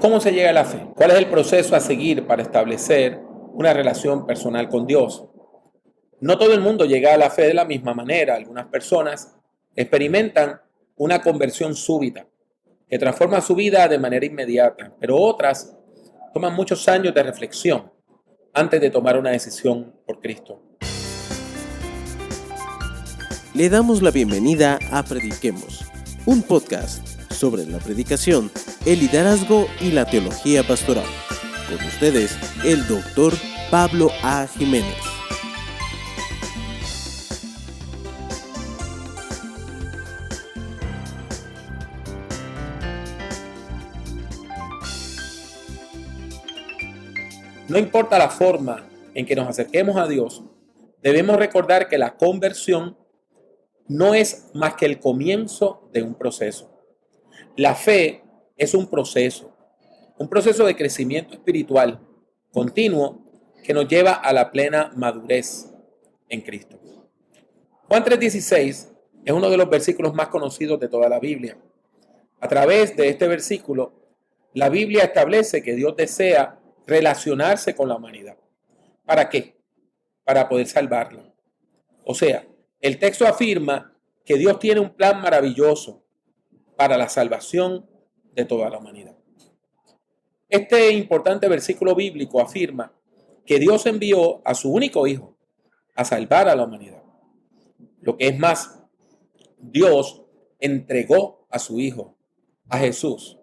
¿Cómo se llega a la fe? ¿Cuál es el proceso a seguir para establecer una relación personal con Dios? No todo el mundo llega a la fe de la misma manera. Algunas personas experimentan una conversión súbita que transforma su vida de manera inmediata, pero otras toman muchos años de reflexión antes de tomar una decisión por Cristo. Le damos la bienvenida a Prediquemos, un podcast sobre la predicación, el liderazgo y la teología pastoral. Con ustedes, el Dr. Pablo A. Jiménez. No importa la forma en que nos acerquemos a Dios, debemos recordar que la conversión no es más que el comienzo de un proceso. La fe es un proceso de crecimiento espiritual continuo que nos lleva a la plena madurez en Cristo. Juan 3:16 es uno de los versículos más conocidos de toda la Biblia. A través de este versículo, la Biblia establece que Dios desea relacionarse con la humanidad. ¿Para qué? Para poder salvarla. O sea, el texto afirma que Dios tiene un plan maravilloso para la salvación de toda la humanidad. Este importante versículo bíblico afirma que Dios envió a su único Hijo a salvar a la humanidad. Lo que es más, Dios entregó a su Hijo, a Jesús,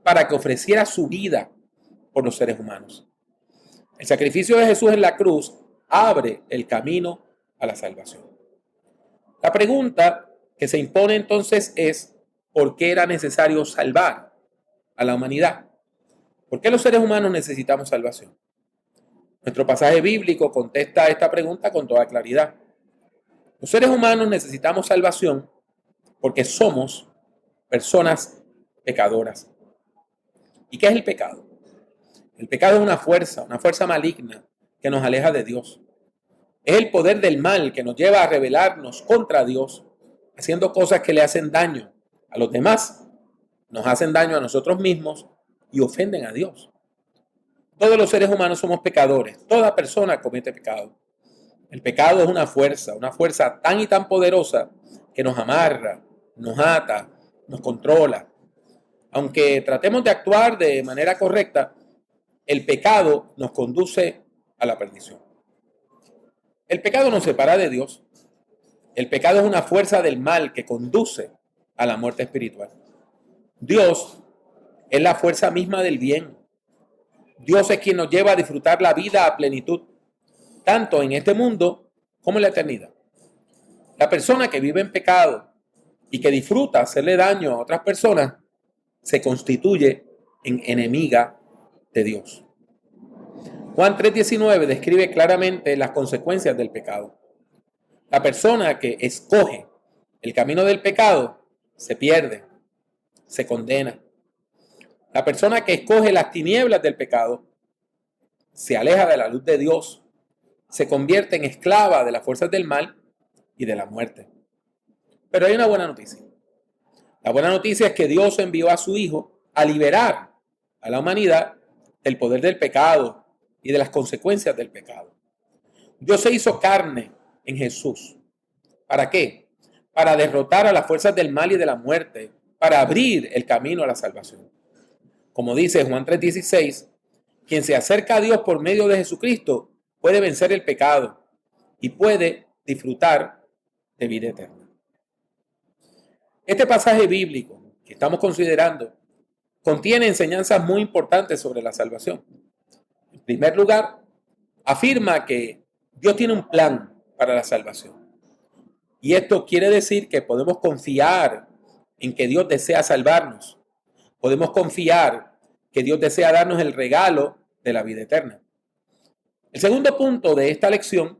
para que ofreciera su vida por los seres humanos. El sacrificio de Jesús en la cruz abre el camino a la salvación. La pregunta que se impone entonces es: ¿por qué era necesario salvar a la humanidad? ¿Por qué los seres humanos necesitamos salvación? Nuestro pasaje bíblico contesta esta pregunta con toda claridad. Los seres humanos necesitamos salvación porque somos personas pecadoras. ¿Y qué es el pecado? El pecado es una fuerza maligna que nos aleja de Dios. Es el poder del mal que nos lleva a rebelarnos contra Dios, haciendo cosas que le hacen daño a los demás, nos hacen daño a nosotros mismos y ofenden a Dios. Todos los seres humanos somos pecadores. Toda persona comete pecado. El pecado es una fuerza tan y tan poderosa que nos amarra, nos ata, nos controla. Aunque tratemos de actuar de manera correcta, el pecado nos conduce a la perdición. El pecado nos separa de Dios. El pecado es una fuerza del mal que conduce a la muerte espiritual. Dios es la fuerza misma del bien. Dios es quien nos lleva a disfrutar la vida a plenitud, tanto en este mundo como en la eternidad. La persona que vive en pecado y que disfruta hacerle daño a otras personas se constituye en enemiga de Dios. Juan 3:19 describe claramente las consecuencias del pecado. La persona que escoge el camino del pecado se pierde, se condena. La persona que escoge las tinieblas del pecado se aleja de la luz de Dios, se convierte en esclava de las fuerzas del mal y de la muerte. Pero hay una buena noticia. La buena noticia es que Dios envió a su Hijo a liberar a la humanidad del poder del pecado y de las consecuencias del pecado. Dios se hizo carne en Jesús. ¿Para qué? Para derrotar a las fuerzas del mal y de la muerte, para abrir el camino a la salvación. Como dice Juan 3:16, quien se acerca a Dios por medio de Jesucristo puede vencer el pecado y puede disfrutar de vida eterna. Este pasaje bíblico que estamos considerando contiene enseñanzas muy importantes sobre la salvación. En primer lugar, afirma que Dios tiene un plan para la salvación. Y esto quiere decir que podemos confiar en que Dios desea salvarnos. Podemos confiar que Dios desea darnos el regalo de la vida eterna. El segundo punto de esta lección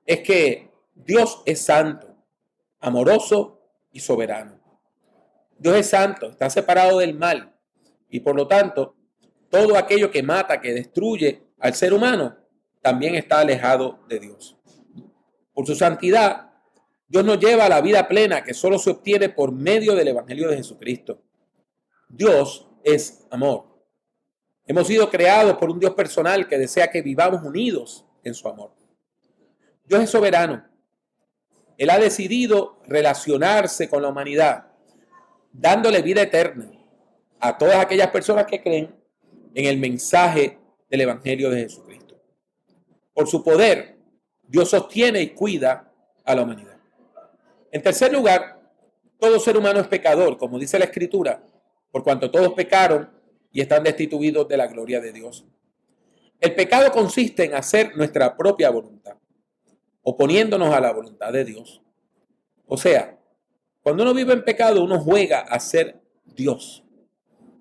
es que Dios es santo, amoroso y soberano. Dios es santo, está separado del mal y por lo tanto todo aquello que mata, que destruye al ser humano, también está alejado de Dios. Por su santidad, Dios nos lleva a la vida plena que solo se obtiene por medio del Evangelio de Jesucristo. Dios es amor. Hemos sido creados por un Dios personal que desea que vivamos unidos en su amor. Dios es soberano. Él ha decidido relacionarse con la humanidad, dándole vida eterna a todas aquellas personas que creen en el mensaje del Evangelio de Jesucristo. Por su poder, Dios sostiene y cuida a la humanidad. En tercer lugar, todo ser humano es pecador, como dice la Escritura, por cuanto todos pecaron y están destituidos de la gloria de Dios. El pecado consiste en hacer nuestra propia voluntad, oponiéndonos a la voluntad de Dios. O sea, cuando uno vive en pecado, uno juega a ser Dios.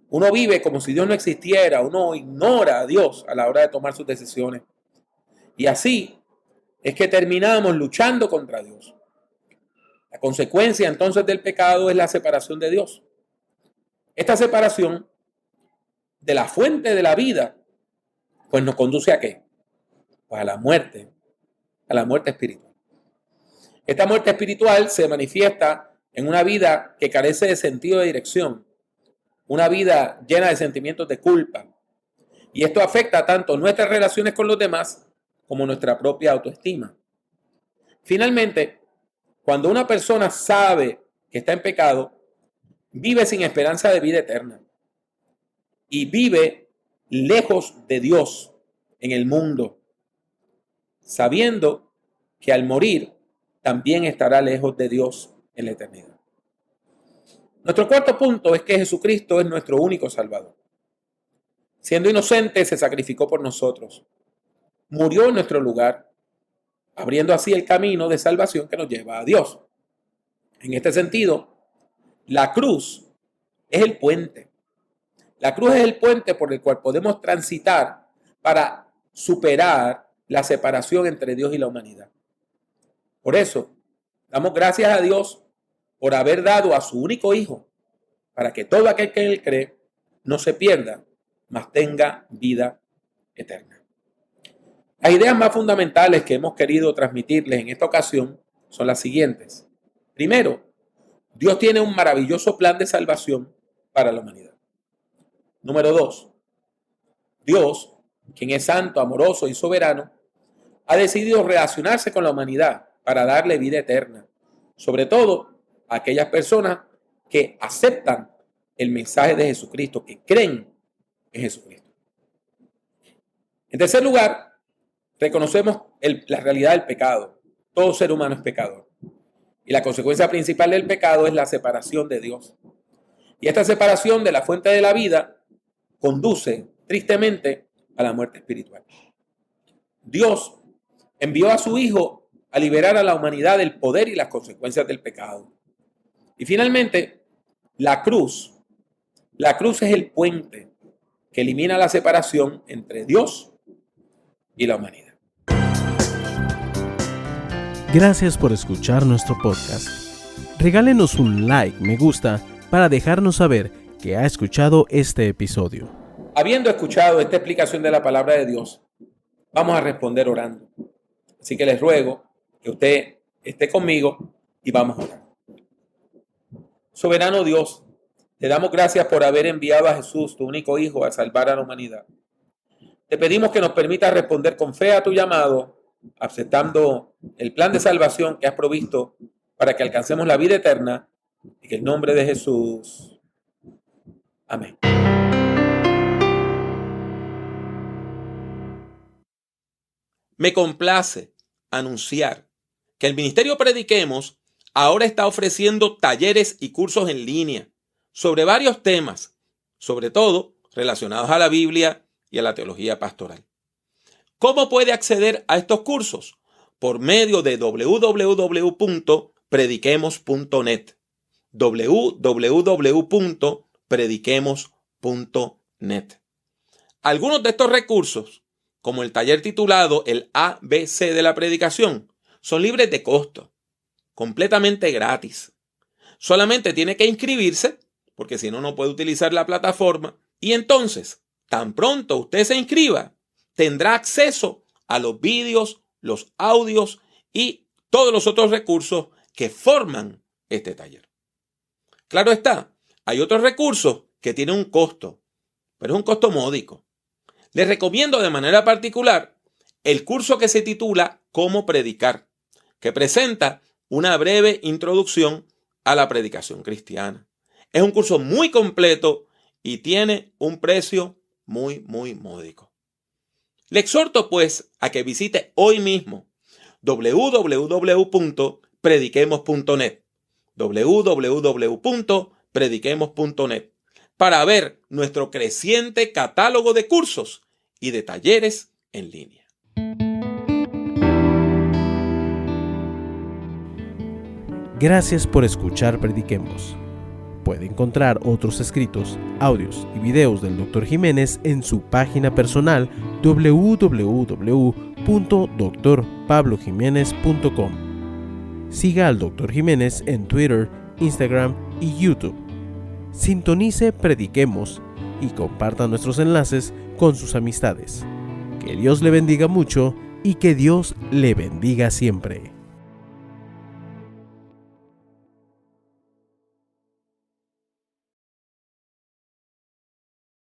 Uno vive como si Dios no existiera, uno ignora a Dios a la hora de tomar sus decisiones. Y así es que terminamos luchando contra Dios. La consecuencia entonces del pecado es la separación de Dios. Esta separación de la fuente de la vida, pues nos conduce ¿a qué? Pues a la muerte espiritual. Esta muerte espiritual se manifiesta en una vida que carece de sentido de dirección, una vida llena de sentimientos de culpa. Y esto afecta tanto nuestras relaciones con los demás como nuestra propia autoestima. Finalmente, cuando una persona sabe que está en pecado, vive sin esperanza de vida eterna y vive lejos de Dios en el mundo, sabiendo que al morir también estará lejos de Dios en la eternidad. Nuestro cuarto punto es que Jesucristo es nuestro único Salvador. Siendo inocente, se sacrificó por nosotros. Murió en nuestro lugar, abriendo así el camino de salvación que nos lleva a Dios. En este sentido, la cruz es el puente. La cruz es el puente por el cual podemos transitar para superar la separación entre Dios y la humanidad. Por eso, damos gracias a Dios por haber dado a su único Hijo, para que todo aquel que en Él cree no se pierda, mas tenga vida eterna. Las ideas más fundamentales que hemos querido transmitirles en esta ocasión son las siguientes. Primero, Dios tiene un maravilloso plan de salvación para la humanidad. Número 2, Dios, quien es santo, amoroso y soberano, ha decidido relacionarse con la humanidad para darle vida eterna, sobre todo a aquellas personas que aceptan el mensaje de Jesucristo, que creen en Jesucristo. En tercer lugar, reconocemos la realidad del pecado. Todo ser humano es pecador. Y la consecuencia principal del pecado es la separación de Dios. Y esta separación de la fuente de la vida conduce tristemente a la muerte espiritual. Dios envió a su Hijo a liberar a la humanidad del poder y las consecuencias del pecado. Y finalmente, la cruz es el puente que elimina la separación entre Dios y la humanidad. Gracias por escuchar nuestro podcast. Regálenos un like, me gusta, para dejarnos saber que ha escuchado este episodio. Habiendo escuchado esta explicación de la palabra de Dios, vamos a responder orando. Así que les ruego que usted esté conmigo y vamos a orar. Soberano Dios, te damos gracias por haber enviado a Jesús, tu único Hijo, a salvar a la humanidad. Te pedimos que nos permita responder con fe a tu llamado, aceptando el plan de salvación que has provisto para que alcancemos la vida eterna, y que en el nombre de Jesús. Amén. Me complace anunciar que el Ministerio Prediquemos ahora está ofreciendo talleres y cursos en línea sobre varios temas, sobre todo relacionados a la Biblia y a la teología pastoral. ¿Cómo puede acceder a estos cursos? Por medio de www.prediquemos.net. www.prediquemos.net. Algunos de estos recursos, como el taller titulado El ABC de la Predicación, son libres de costo, completamente gratis. Solamente tiene que inscribirse, porque si no, no puede utilizar la plataforma. Y entonces, tan pronto usted se inscriba, tendrá acceso a los vídeos, los audios y todos los otros recursos que forman este taller. Claro está, hay otros recursos que tienen un costo, pero es un costo módico. Les recomiendo de manera particular el curso que se titula Cómo predicar, que presenta una breve introducción a la predicación cristiana. Es un curso muy completo y tiene un precio muy módico. Le exhorto pues a que visite hoy mismo www.prediquemos.net www.prediquemos.net para ver nuestro creciente catálogo de cursos y de talleres en línea. Gracias por escuchar Prediquemos. Puede encontrar otros escritos, audios y videos del Dr. Jiménez en su página personal www.drpablojimenez.com. Siga al Dr. Jiménez en Twitter, Instagram y YouTube. Sintonice Prediquemos y comparta nuestros enlaces con sus amistades. Que Dios le bendiga mucho y que Dios le bendiga siempre.